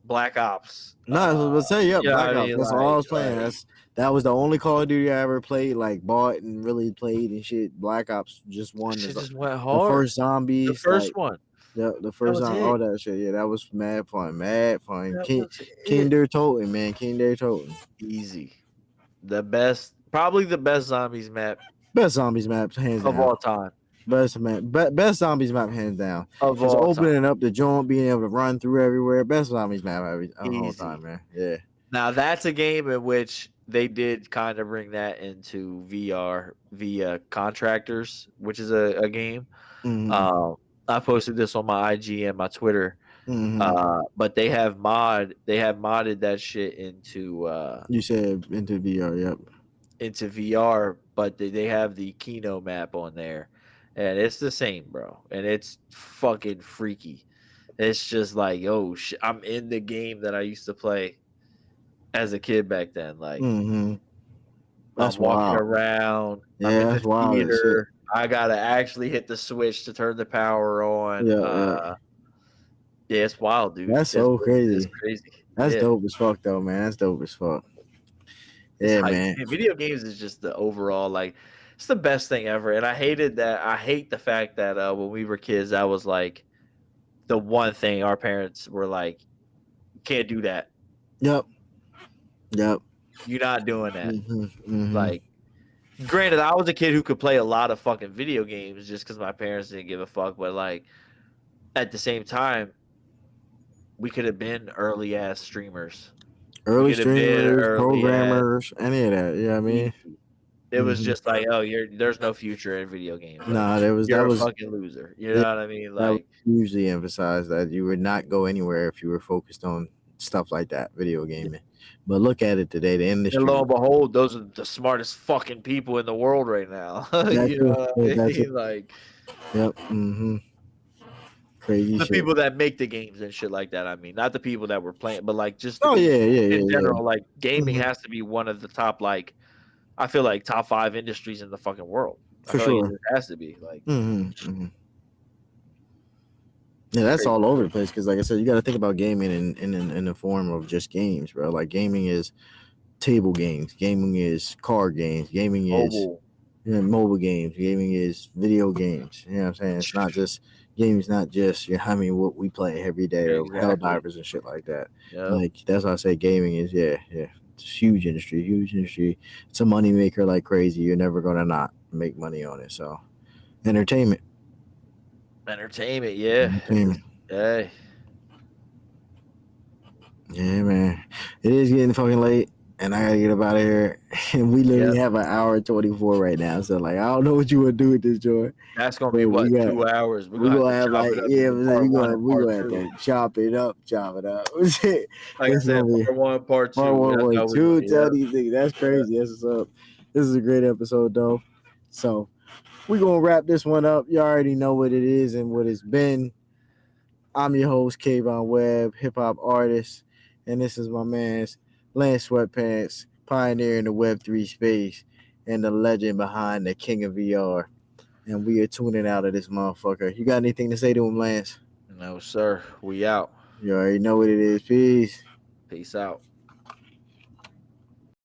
Black Ops. No, I was gonna say, You know Black what I Ops. mean? That's all I was playing. That was the only Call of Duty I ever played, like bought and really played and shit. Black Ops just won Shit just went the hard. first The zombies, first like one. the first time, all that shit. Yeah, that was mad fun. That King was King it. Der Toten, man. King Der Toten. Easy. The best, probably the best zombies map Best zombies map, hands of down. all time. Best zombies map, hands down. Of Just all opening time. up the joint, being able to run through everywhere. Best zombies map of all time, man. Yeah. Now that's a game in which they did kind of bring that into VR via Contractors, which is a game. I posted this on my IG and my Twitter. But they have modded that shit into You said into VR, yep. into VR, but they have the Kino map on there, and it's the same, bro, and it's fucking freaky. It's just like, oh shit, I'm in the game that I used to play as a kid back then. Like That's I'm walking wild. around, I'm Yeah, in the that's wild as shit. theater. I gotta actually hit the switch to turn the power on. Yeah. Yeah, it's wild, dude. That's so crazy. It's crazy. That's dope as fuck, though, man. That's dope as fuck. It's Yeah, hype. man. And video games is just the overall, like, it's the best thing ever. And I hate the fact that when we were kids, that was like the one thing our parents were like, can't do that. Yep. You're not doing that. Like, granted, I was a kid who could play a lot of fucking video games just because my parents didn't give a fuck. But like, at the same time, we could have been early ass streamers. Early streamers, programmers, any of that. Yeah, I mean, it was just like, oh, there's no future in video games. Like, nah, you're a fucking loser. You know what I mean? Like, usually emphasize that you would not go anywhere if you were focused on stuff like that, video gaming. But look at it today, the industry. And lo and behold, those are the smartest fucking people in the world right now. You know what I mean? Like, yep. Crazy the shit. people that make the games and shit like that. I mean, not the people that were playing, but like just in general, like gaming has to be one of the top, like, I feel like top 5 industries in the fucking world. For sure, like it has to be like. Yeah, that's all over the place because, like I said, you got to think about gaming in the form of just games, bro. Like gaming is table games, gaming is card games, gaming is mobile games, gaming is video games. You know what I'm saying? It's not just games, not just what we play every day or Helldivers and shit like that. Yep. Like that's why I say gaming is it's a huge industry. It's a money maker like crazy. You're never gonna not make money on it. So entertainment, yeah. Hey. Yeah, man. It is getting fucking late, and I gotta get up out of here. And we literally have an hour and 24 right now. So, like, I don't know what you want to do with this, Joy. That's gonna be what, 2 hours. We're gonna have like, we're gonna have to chop it up. Like I said, part 1, part 2. Part 1.2. Tell these things. That's crazy. That's what's up. This is a great episode, though. So we're gonna wrap this one up. You already know what it is and what it's been. I'm your host, Kayvon Webb, hip hop artist. And this is my man's Lance Sweatpants, pioneer in the Web3 space and the legend behind the king of VR. And we are tuning out of this motherfucker. You got anything to say to him, Lance? No, sir. We out. You already know what it is. Peace. Peace out.